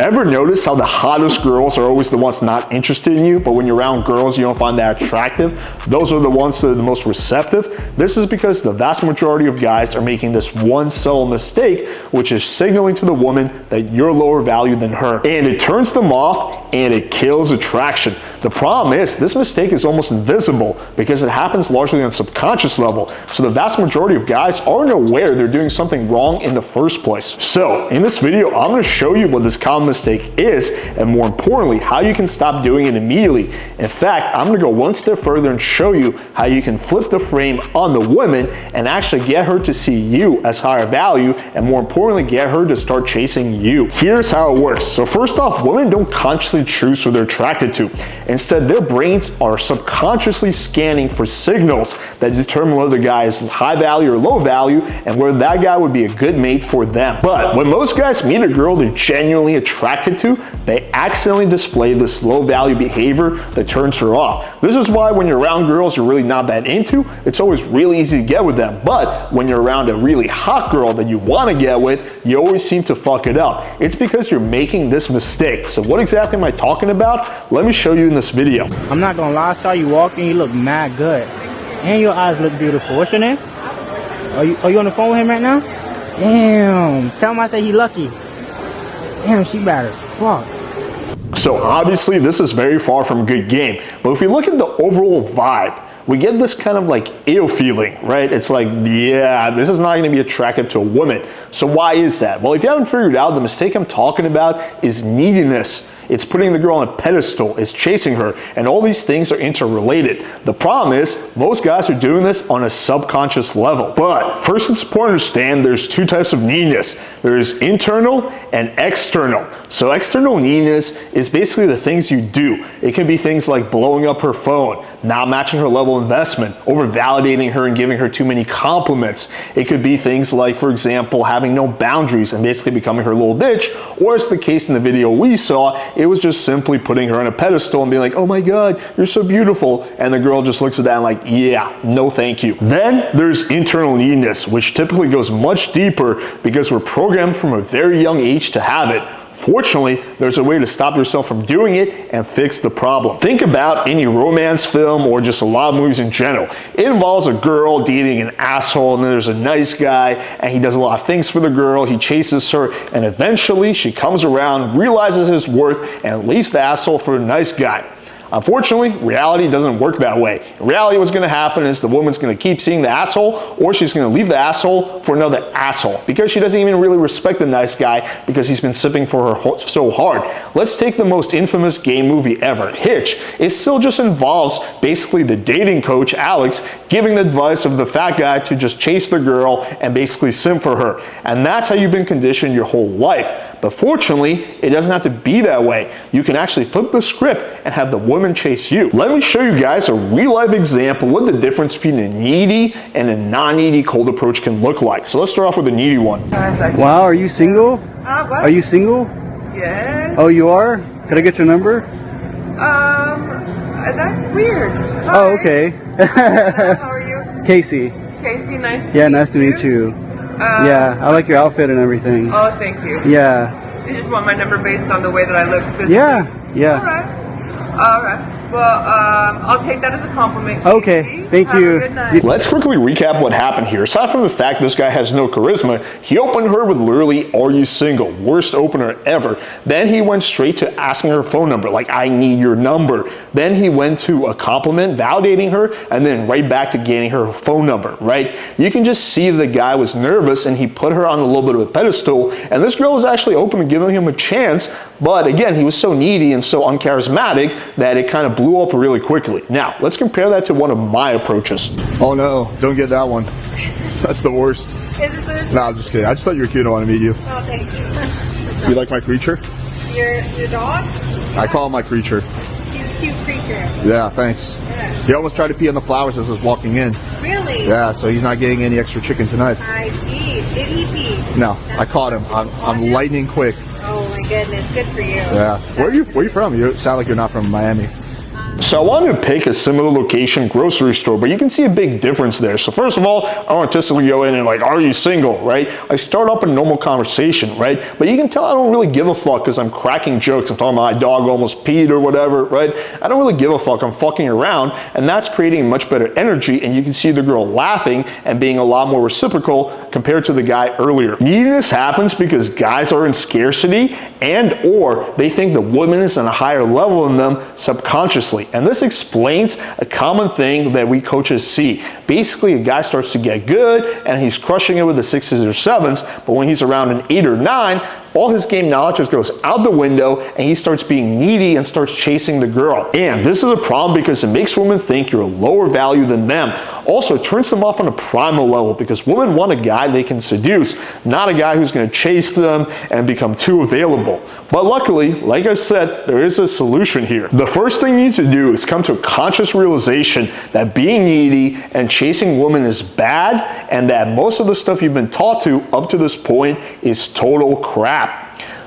Ever notice how the hottest girls are always the ones not interested in you, but when you're around girls you don't find that attractive? Those are the ones that are the most receptive. This is because the vast majority of guys are making this one subtle mistake, which is signaling to the woman that you're lower value than her. And it turns them off and it kills attraction. The problem is this mistake is almost invisible because it happens largely on a subconscious level. So the vast majority of guys aren't aware they're doing something wrong in the first place. So in this video, I'm going to show you what this common mistake is, and more importantly, how you can stop doing it immediately. In fact, I'm going to go one step further and show you how you can flip the frame on the woman and actually get her to see you as higher value, and more importantly, get her to start chasing you. Here's how it works. So first off, women don't consciously choose who they're attracted to. Instead, their brains are subconsciously scanning for signals that determine whether the guy is high value or low value and whether that guy would be a good mate for them. But when most guys meet a girl they're genuinely attracted to, they accidentally display this low value behavior that turns her off. This is why when you're around girls you're really not that into, it's always really easy to get with them. But when you're around a really hot girl that you want to get with, you always seem to fuck it up. It's because you're making this mistake. So what exactly am I talking about? Let me show you in this video. I'm not gonna lie, I saw you walking, you look mad good. And your eyes look beautiful. What's your name? Are you on the phone with him right now? Damn. Tell him I said he lucky. Damn, she bad as fuck. So obviously this is very far from a good game. But if you look at the overall vibe, we get this kind of like ew feeling, right? It's like, yeah, this is not gonna be attractive to a woman. So why is that? Well, if you haven't figured out, the mistake I'm talking about is neediness. It's putting the girl on a pedestal, it's chasing her, and all these things are interrelated. The problem is, most guys are doing this on a subconscious level. But first it's important to understand there's two types of neediness. There's internal and external. So external neediness is basically the things you do. It can be things like blowing up her phone, not matching her level of investment, over validating her and giving her too many compliments. It could be things like, for example, having no boundaries and basically becoming her little bitch, or as the case in the video we saw, it was just simply putting her on a pedestal and being like, oh my God, you're so beautiful. And the girl just looks at that and like, yeah, no thank you. Then there's internal neediness, which typically goes much deeper because we're programmed from a very young age to have it. Fortunately, there's a way to stop yourself from doing it and fix the problem. Think about any romance film or just a lot of movies in general. It involves a girl dating an asshole, and then there's a nice guy and he does a lot of things for the girl, he chases her, and eventually she comes around, realizes his worth, and leaves the asshole for a nice guy. Unfortunately, reality doesn't work that way. In reality, what's gonna happen is the woman's gonna keep seeing the asshole, or she's gonna leave the asshole for another asshole because she doesn't even really respect the nice guy because he's been sipping for her so hard. Let's take the most infamous gay movie ever, Hitch. It still just involves basically the dating coach, Alex, giving the advice of the fat guy to just chase the girl and basically simp for her. And that's how you've been conditioned your whole life. But fortunately, it doesn't have to be that way. You can actually flip the script and have the woman chase you. Let me show you guys a real life example what the difference between a needy and a non-needy cold approach can look like. So let's start off with the needy one. Wow, are you single? What? Are you single? Yes. Oh, you are? Could I get your number? That's weird. Oh, okay. How are you? Casey. Casey, nice Yeah, nice to meet you. Yeah, I like your outfit and everything. Oh, thank you. Yeah. You just want my number based on the way that I look physically? Yeah. All right. Well, I'll take that as a compliment. Okay, Casey. thank Have you. a good night. Let's quickly recap what happened here. Aside from the fact this guy has no charisma, he opened her with literally, are you single? Worst opener ever. Then he went straight to asking her phone number, like, I need your number. Then he went to a compliment, validating her, and then right back to getting her phone number, right? You can just see the guy was nervous and he put her on a little bit of a pedestal, and this girl was actually open to giving him a chance, but again, he was so needy and so uncharismatic that it kind of blew up really quickly. Now, let's compare that to one of my approaches. Oh no, don't get that one. That's the worst. Is it this? No, I'm just kidding. I just thought you were cute. I want to meet you. Oh, thanks. You like my creature? Your dog? I call him my creature. He's a cute creature. Yeah, thanks. Yeah. He almost tried to pee on the flowers as I was walking in. Really? Yeah, so he's not getting any extra chicken tonight. I see. Did he pee? No, I caught him. I'm lightning quick. Oh my goodness, good for you. Yeah. Where are you from? You sound like you're not from Miami. So I wanted to pick a similar location grocery store, but you can see a big difference there. So first of all, I don't artistically go in and like, are you single, right? I start up a normal conversation, right? But you can tell I don't really give a fuck because I'm cracking jokes. I'm talking about my dog almost peed or whatever, right? I don't really give a fuck. I'm fucking around, and that's creating much better energy, and you can see the girl laughing and being a lot more reciprocal compared to the guy earlier. Neediness happens because guys are in scarcity and or they think the woman is on a higher level than them subconsciously. And this explains a common thing that we coaches see. Basically, a guy starts to get good and he's crushing it with the 6s or 7s, but when he's around an 8 or 9, all his game knowledge just goes out the window and he starts being needy and starts chasing the girl. And this is a problem because it makes women think you're a lower value than them. Also, it turns them off on a primal level because women want a guy they can seduce, not a guy who's going to chase them and become too available. But luckily, like I said, there is a solution here. The first thing you need to do is come to a conscious realization that being needy and chasing women is bad, and that most of the stuff you've been taught to up to this point is total crap.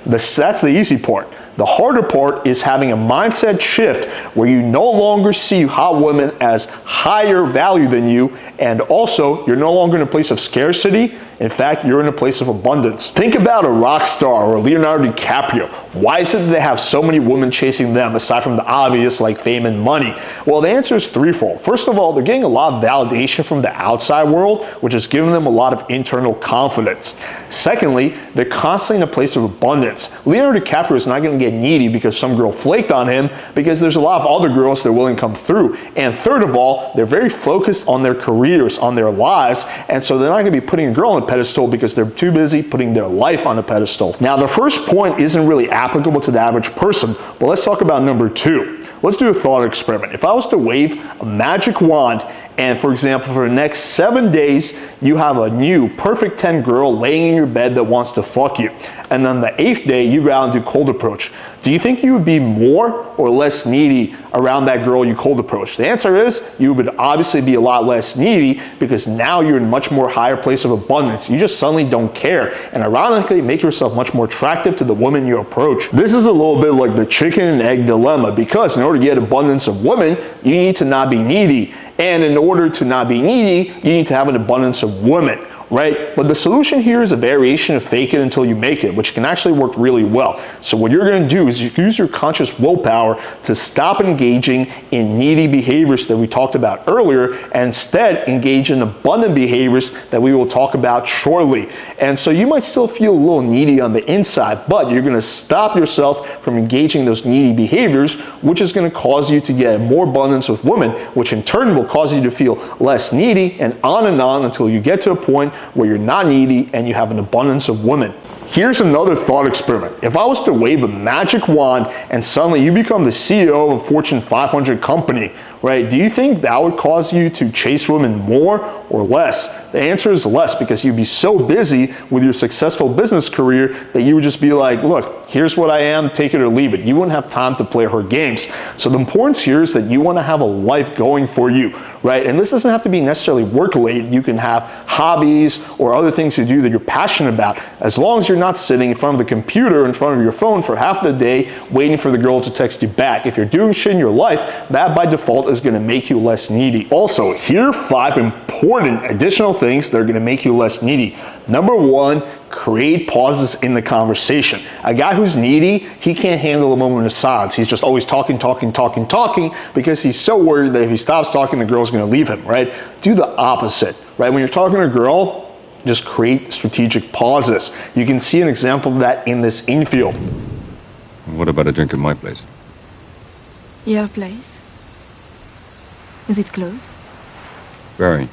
That's the easy part. The harder part is having a mindset shift where you no longer see hot women as higher value than you, and also you're no longer in a place of scarcity. In fact, you're in a place of abundance. Think about a rock star or Leonardo DiCaprio. Why is it that they have so many women chasing them aside from the obvious like fame and money? Well, the answer is threefold. First of all, they're getting a lot of validation from the outside world, which is giving them a lot of internal confidence. Secondly, they're constantly in a place of abundance. Leonardo DiCaprio is not going to get needy because some girl flaked on him, because there's a lot of other girls that are willing to come through. And third of all, they're very focused on their careers, on their lives, and so they're not going to be putting a girl on a pedestal because they're too busy putting their life on a pedestal. Now, the first point isn't really applicable to the average person, but let's talk about number 2. Let's do a thought experiment. If I was to wave a magic wand and, for example, for the next 7 days, you have a new perfect 10 girl laying in your bed that wants to fuck you, and then the 8th day you go out and do cold approach, do you think you would be more or less needy around that girl you cold approach? The answer is you would obviously be a lot less needy because now you're in a much more higher place of abundance. You just suddenly don't care, and ironically make yourself much more attractive to the woman you approach. This is a little bit like the chicken and egg dilemma, because in order to get abundance of women, you need to not be needy, and in order to not be needy, you need to have an abundance of women. Right? But the solution here is a variation of fake it until you make it, which can actually work really well. So what you're going to do is you use your conscious willpower to stop engaging in needy behaviors that we talked about earlier, and instead engage in abundant behaviors that we will talk about shortly. And so you might still feel a little needy on the inside, but you're going to stop yourself from engaging those needy behaviors, which is going to cause you to get more abundance with women, which in turn will cause you to feel less needy, and on until you get to a point where you're not needy and you have an abundance of women. Here's another thought experiment. If I was to wave a magic wand and suddenly you become the CEO of a Fortune 500 company, right? Do you think that would cause you to chase women more or less? The answer is less, because you'd be so busy with your successful business career that you would just be like, look, here's what I am, take it or leave it. You wouldn't have time to play her games. So the importance here is that you want to have a life going for you, right? And this doesn't have to be necessarily work-related. You can have hobbies or other things to do that you're passionate about, as long as you're not sitting in front of the computer, in front of your phone for half the day waiting for the girl to text you back. If you're doing shit in your life, that by default is going to make you less needy. Also, here are 5 important additional things that are going to make you less needy. Number 1, create pauses in the conversation. A guy who's needy, he can't handle a moment of silence. He's just always talking, because he's so worried that if he stops talking, the girl's going to leave him, right? Do the opposite, right? When you're talking to a girl, just create strategic pauses. You can see an example of that in this infield. What about a drink at my place? Your place? Is it close? Very.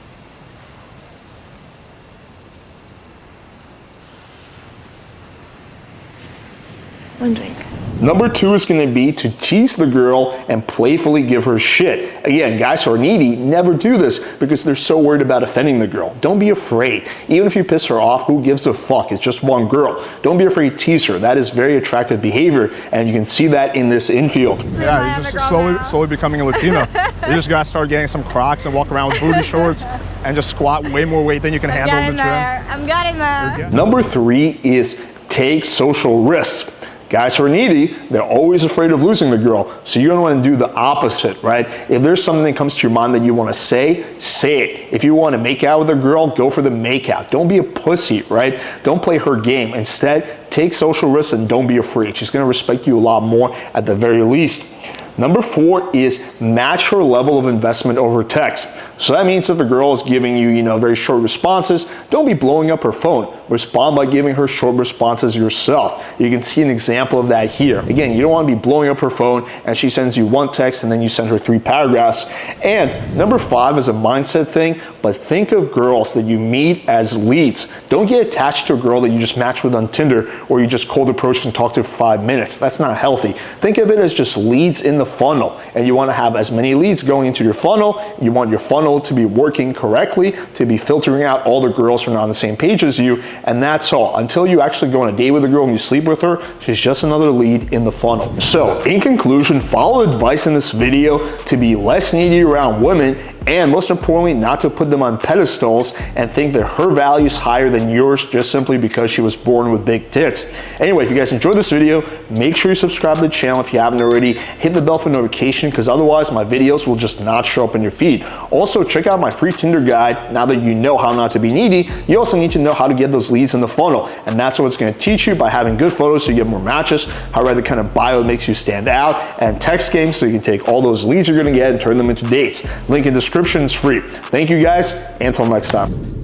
One drink. Number 2 is going to be to tease the girl and playfully give her shit. Again, guys who are needy never do this because they're so worried about offending the girl. Don't be afraid. Even if you piss her off, who gives a fuck? It's just one girl. Don't be afraid to tease her. That is very attractive behavior, and you can see that in this infield. Yeah, you're just slowly becoming a Latina. You just gotta start getting some Crocs and walk around with booty shorts and just squat way more weight than you can handle in the gym. I'm getting there. Number 3 is take social risks. Guys who are needy, they're always afraid of losing the girl. So you're gonna wanna do the opposite, right? If there's something that comes to your mind that you wanna say it. If you wanna make out with a girl, go for the make out. Don't be a pussy, right? Don't play her game. Instead, take social risks and don't be afraid. She's gonna respect you a lot more at the very least. Number 4 is match her level of investment over text. So that means if a girl is giving you, very short responses, don't be blowing up her phone. Respond by giving her short responses yourself. You can see an example of that here. Again, you don't want to be blowing up her phone and she sends you one text and then you send her 3 paragraphs. And number 5 is a mindset thing, but think of girls that you meet as leads. Don't get attached to a girl that you just matched with on Tinder or you just cold approach and talk to for 5 minutes. That's not healthy. Think of it as just leads in the funnel, and you want to have as many leads going into your funnel. You want your funnel to be working correctly, to be filtering out all the girls who are not on the same page as you, and that's all. Until you actually go on a date with a girl and you sleep with her, she's just another lead in the funnel. So in conclusion, follow advice in this video to be less needy around women, and most importantly, not to put them on pedestals and think that her value is higher than yours just simply because she was born with big tits. Anyway, if you guys enjoyed this video, make sure you subscribe to the channel if you haven't already. Hit the bell for notification, because otherwise my videos will just not show up in your feed. Also, check out my free Tinder guide. Now that you know how not to be needy, you also need to know how to get those leads in the funnel. And that's what it's going to teach you by having good photos so you get more matches, how to write the kind of bio that makes you stand out, and text games so you can take all those leads you're going to get and turn them into dates. Link in description is free. Thank you guys, and until next time.